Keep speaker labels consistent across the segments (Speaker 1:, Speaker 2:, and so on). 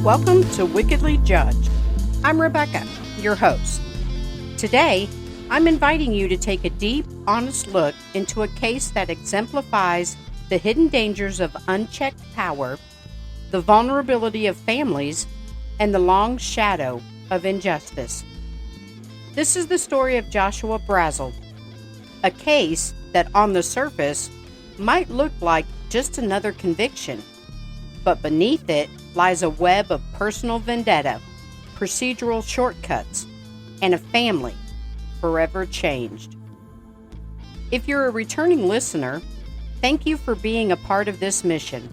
Speaker 1: Welcome to Wickedly Judged. I'm Rebecca, your host. Today, I'm inviting you to take a deep, honest look into a case that exemplifies the hidden dangers of unchecked power, the vulnerability of families, and the long shadow of injustice. This is the story of Joshua Brazzel, a case that on the surface might look like just another conviction, but beneath it lies a web of personal vendetta, procedural shortcuts, and a family forever changed. If you're a returning listener, thank you for being a part of this mission.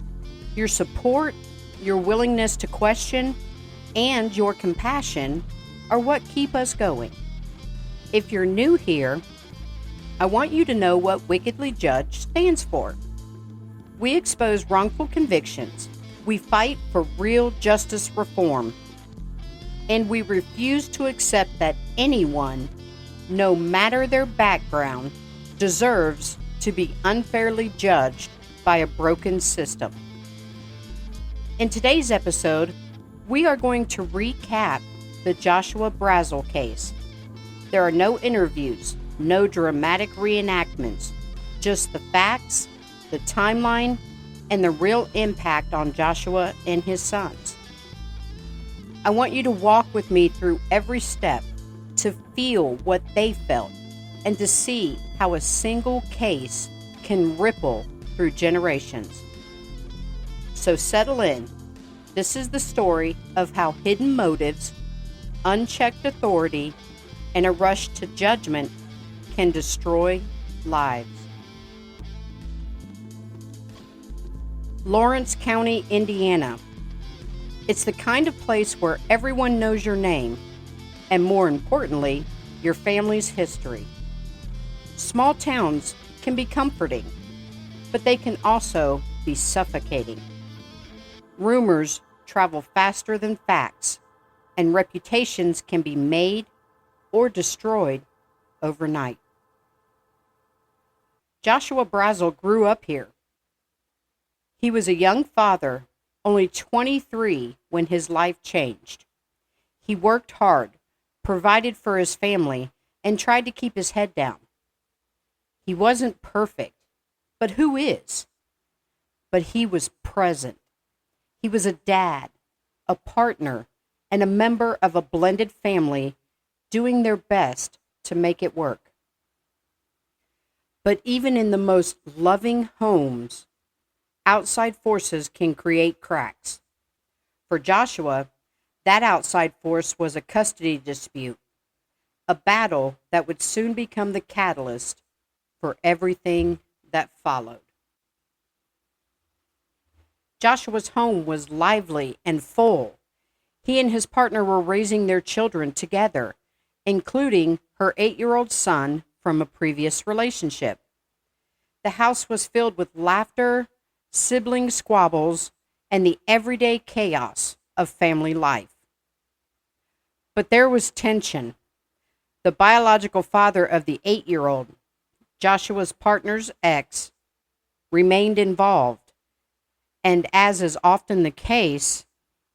Speaker 1: Your support, your willingness to question, and your compassion are what keep us going. If you're new here, I want you to know what Wickedly Judged stands for. We expose wrongful convictions. We fight for real justice reform. And we refuse to accept that anyone, no matter their background, deserves to be unfairly judged by a broken system. In today's episode, we are going to recap the Joshua Brazzel case. There are no interviews, no dramatic reenactments, just the facts, the timeline, and the real impact on Joshua and his sons. I want you to walk with me through every step to feel what they felt and to see how a single case can ripple through generations. So settle in. This is the story of how hidden motives, unchecked authority, and a rush to judgment can destroy lives. Lawrence County, Indiana. It's the kind of place where everyone knows your name, and more importantly, your family's history. Small towns can be comforting, but they can also be suffocating. Rumors travel faster than facts, and reputations can be made or destroyed overnight. Joshua Brazzel grew up here. He was a young father, only 23 when his life changed. He worked hard, provided for his family, and tried to keep his head down. He wasn't perfect, but who is? But he was present. He was a dad, a partner, and a member of a blended family doing their best to make it work. But even in the most loving homes, outside forces can create cracks. For Joshua, that outside force was a custody dispute, a battle that would soon become the catalyst for everything that followed. Joshua's home was lively and full. He and his partner were raising their children together, including her 8-year-old son from a previous relationship. The house was filled with laughter, sibling squabbles, and the everyday chaos of family life. But there was tension. The biological father of the 8-year-old, Joshua's partner's ex, remained involved, and as is often the case,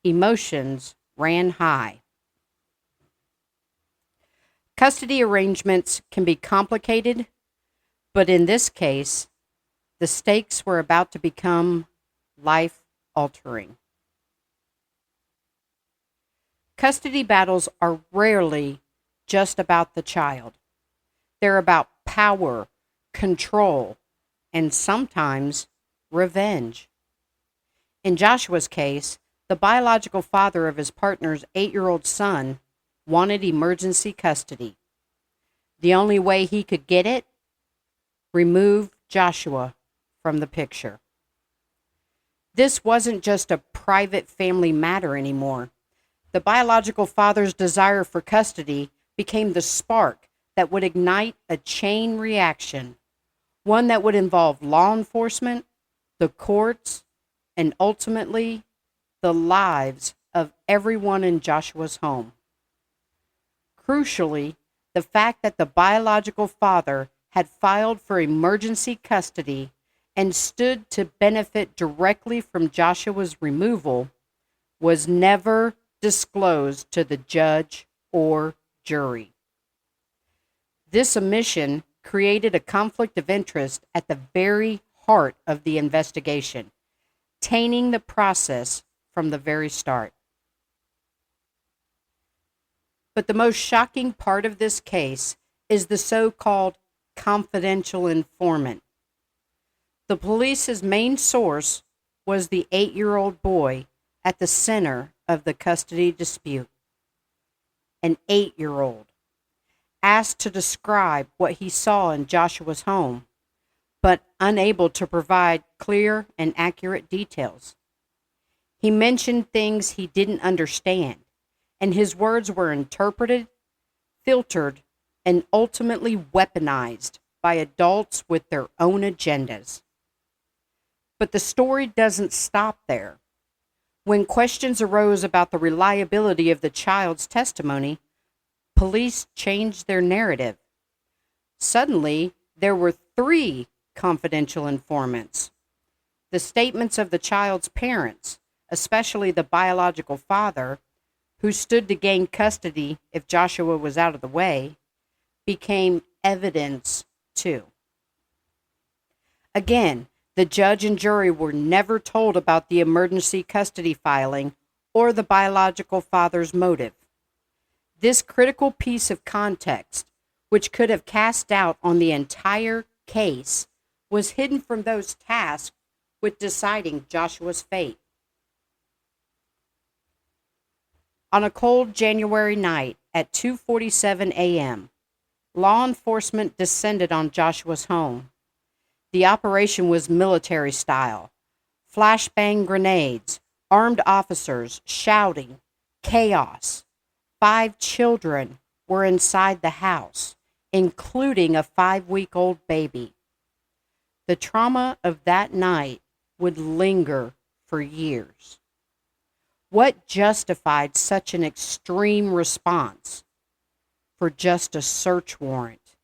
Speaker 1: emotions ran high. Custody arrangements can be complicated, but in this case, the stakes were about to become life-altering. Custody battles are rarely just about the child. They're about power, control, and sometimes revenge. In Joshua's case, the biological father of his partner's 8-year-old son wanted emergency custody. The only way he could get it? Remove Joshua from the picture. This wasn't just a private family matter anymore. The biological father's desire for custody became the spark that would ignite a chain reaction, one that would involve law enforcement, the courts, and ultimately the lives of everyone in Joshua's home. Crucially, the fact that the biological father had filed for emergency custody and stood to benefit directly from Joshua's removal was never disclosed to the judge or jury. This omission created a conflict of interest at the very heart of the investigation, tainting the process from the very start. But the most shocking part of this case is the so-called confidential informant. The police's main source was the 8-year-old boy at the center of the custody dispute. An 8-year-old asked to describe what he saw in Joshua's home, but unable to provide clear and accurate details. He mentioned things he didn't understand, and his words were interpreted, filtered, and ultimately weaponized by adults with their own agendas. But the story doesn't stop there. When questions arose about the reliability of the child's testimony, police changed their narrative. Suddenly, there were 3 confidential informants. The statements of the child's parents, especially the biological father, who stood to gain custody if Joshua was out of the way, became evidence too. Again, the judge and jury were never told about the emergency custody filing or the biological father's motive. This critical piece of context, which could have cast doubt on the entire case, was hidden from those tasked with deciding Joshua's fate. On a cold January night at 2:47 a.m., law enforcement descended on Joshua's home. The operation was military style. Flashbang grenades, armed officers shouting, chaos. 5 children were inside the house, including a 5-week-old baby. The trauma of that night would linger for years. What justified such an extreme response for just a search warrant?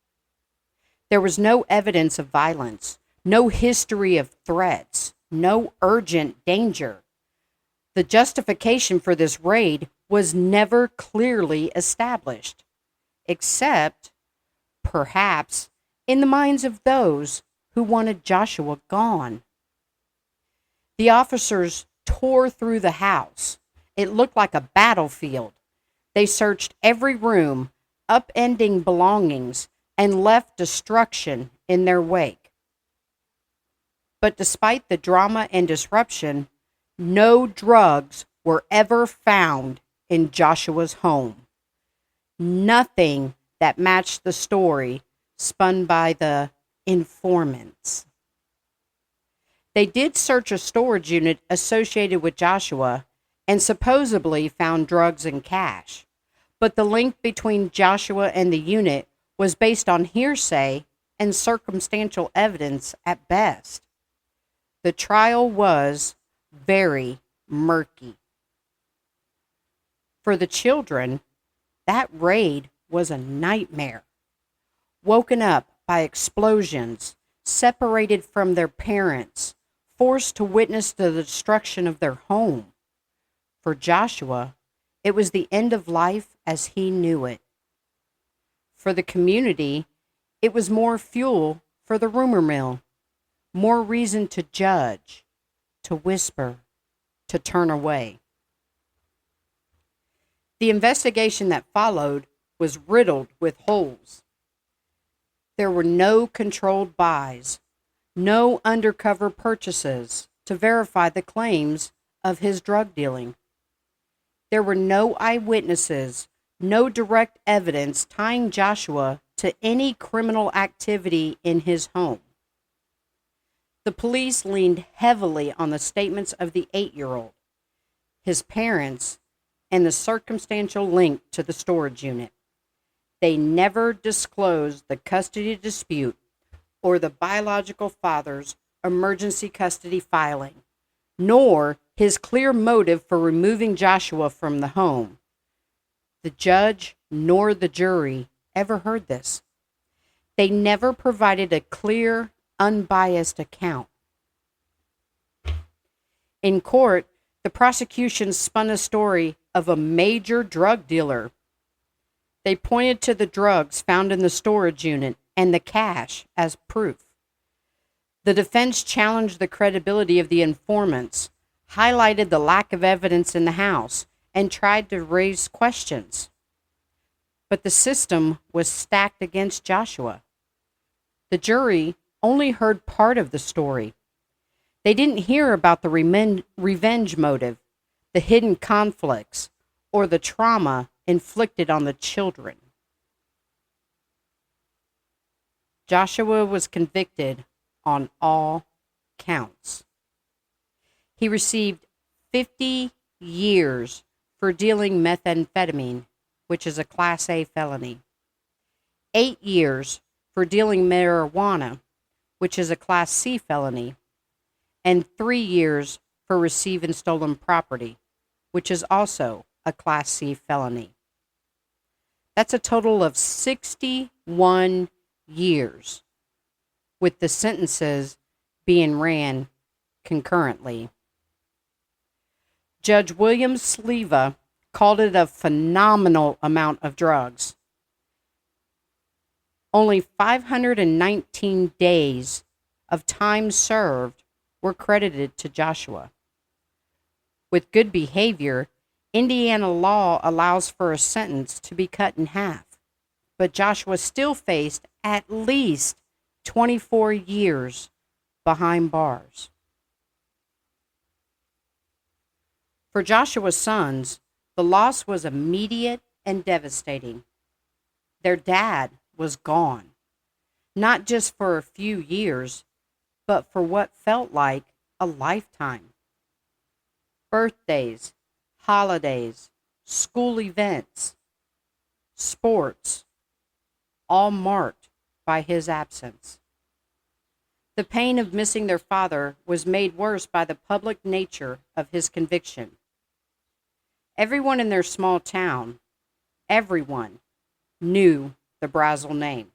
Speaker 1: There was no evidence of violence, no history of threats, no urgent danger. The justification for this raid was never clearly established, except, perhaps, in the minds of those who wanted Joshua gone. The officers tore through the house. It looked like a battlefield. They searched every room, upending belongings, and left destruction in their wake. But despite the drama and disruption, no drugs were ever found in Joshua's home. Nothing that matched the story spun by the informants. They did search a storage unit associated with Joshua and supposedly found drugs and cash. But the link between Joshua and the unit was based on hearsay and circumstantial evidence at best. The trial was very murky. For the children, that raid was a nightmare. Woken up by explosions, separated from their parents, forced to witness the destruction of their home. For Joshua, it was the end of life as he knew it. For the community, it was more fuel for the rumor mill, more reason to judge, to whisper, to turn away. The investigation that followed was riddled with holes. There were no controlled buys, no undercover purchases to verify the claims of his drug dealing. There were no eyewitnesses, no direct evidence tying Joshua to any criminal activity in his home. The police leaned heavily on the statements of the 8-year-old, his parents, and the circumstantial link to the storage unit. They never disclosed the custody dispute or the biological father's emergency custody filing, nor his clear motive for removing Joshua from the home. The judge nor the jury ever heard this. They never provided a clear, unbiased account. In court, The prosecution spun a story of a major drug dealer. They pointed to the drugs found in the storage unit and the cash as proof. The defense challenged the credibility of the informants, highlighted the lack of evidence in the house, and tried to raise questions. But the system was stacked against Joshua. The jury only heard part of the story. They didn't hear about the revenge motive, the hidden conflicts, or the trauma inflicted on the children. Joshua was convicted on all counts. He received 50 years for dealing methamphetamine, which is a Class A felony, 8 years for dealing marijuana, which is a Class C felony, and 3 years for receiving stolen property, which is also a Class C felony. That's a total of 61 years, with the sentences being ran concurrently. Judge William Sleva called it a phenomenal amount of drugs. Only 519 days of time served were credited to Joshua. With good behavior, Indiana law allows for a sentence to be cut in half, but Joshua still faced at least 24 years behind bars. For Joshua's sons, the loss was immediate and devastating. Their dad was gone, not just for a few years, but for what felt like a lifetime. Birthdays, holidays, school events, sports, all marked by his absence. The pain of missing their father was made worse by the public nature of his conviction. Everyone in their small town, everyone knew the Brazzel name.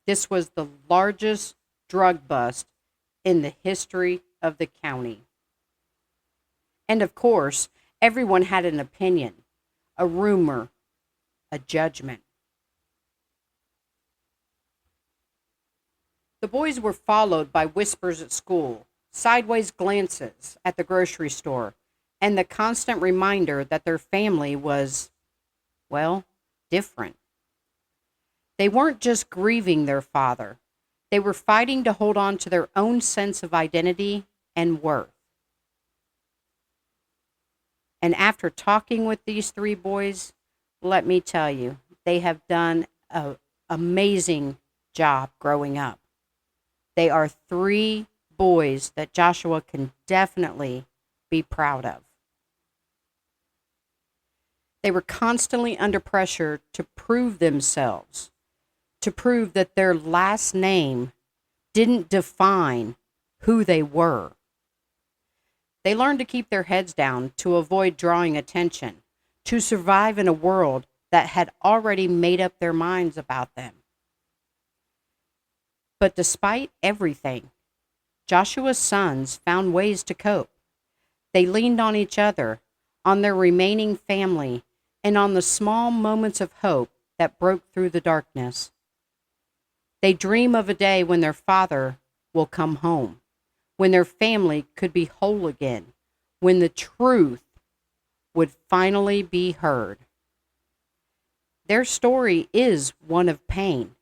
Speaker 1: This was the largest drug bust in the history of the county. And of course, everyone had an opinion, a rumor, a judgment. The boys were followed by whispers at school, sideways glances at the grocery store, and the constant reminder that their family was, well, different. They weren't just grieving their father. They were fighting to hold on to their own sense of identity and worth. And after talking with these three boys, let me tell you, they have done an amazing job growing up. They are three boys that Joshua can definitely be proud of. They were constantly under pressure to prove themselves, to prove that their last name didn't define who they were. They learned to keep their heads down to avoid drawing attention, to survive in a world that had already made up their minds about them. But despite everything, Joshua's sons found ways to cope. They leaned on each other, on their remaining family, and on the small moments of hope that broke through the darkness. They dream of a day when their father will come home, when their family could be whole again, when the truth would finally be heard. Their story is one of pain,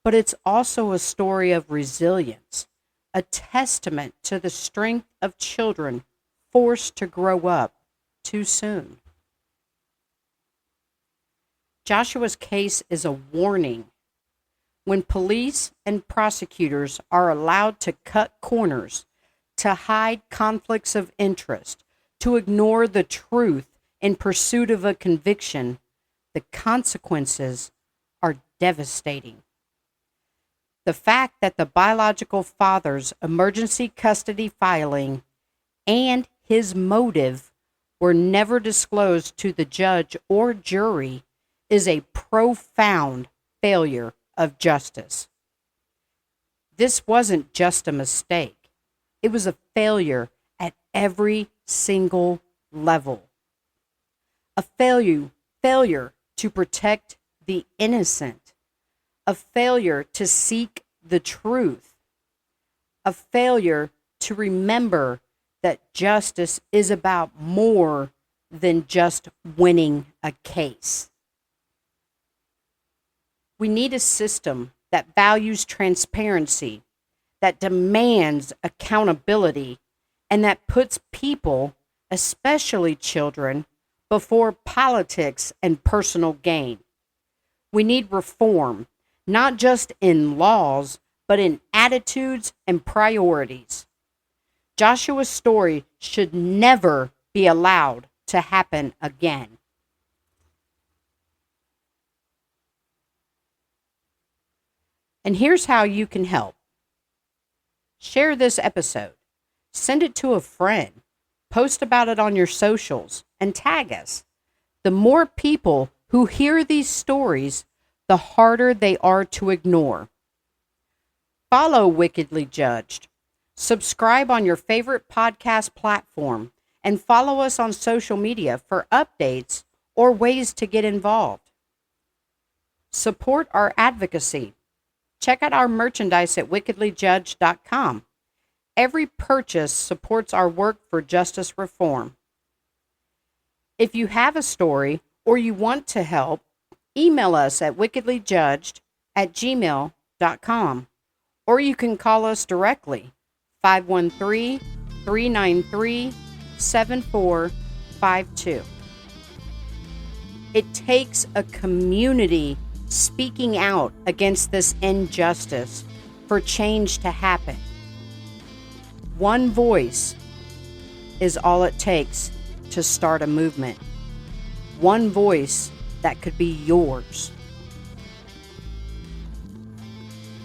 Speaker 1: but it's also a story of resilience, a testament to the strength of children forced to grow up too soon. Joshua's case is a warning. When police and prosecutors are allowed to cut corners, to hide conflicts of interest, to ignore the truth in pursuit of a conviction, the consequences are devastating. The fact that the biological father's emergency custody filing and his motive were never disclosed to the judge or jury is a profound failure of justice. This wasn't just a mistake. It was a failure at every single level. A failure to protect the innocent. A failure to seek the truth. A failure to remember that justice is about more than just winning a case. We need a system that values transparency, that demands accountability, and that puts people, especially children, before politics and personal gain. We need reform, not just in laws, but in attitudes and priorities. Joshua's story should never be allowed to happen again. And here's how you can help. Share this episode. Send it to a friend. Post about it on your socials and tag us. The more people who hear these stories, the harder they are to ignore. Follow Wickedly Judged. Subscribe on your favorite podcast platform and follow us on social media for updates or ways to get involved. Support our advocacy. Check out our merchandise at wickedlyjudged.com. Every purchase supports our work for justice reform. If you have a story or you want to help, email us at wickedlyjudged@gmail.com, or you can call us directly, 513-393-7452. It takes a community speaking out against this injustice for change to happen. One voice is all it takes to start a movement. One voice that could be yours.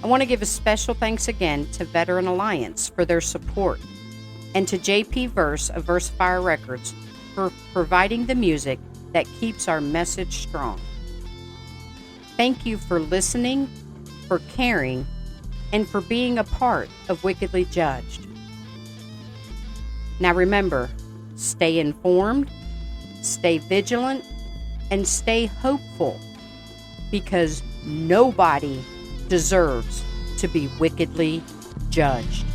Speaker 1: I want to give a special thanks again to Veteran Alliance for their support, and to JP Verse of Versefire Records for providing the music that keeps our message strong. Thank you for listening, for caring, and for being a part of Wickedly Judged. Now remember, stay informed, stay vigilant, and stay hopeful, because nobody deserves to be wickedly judged.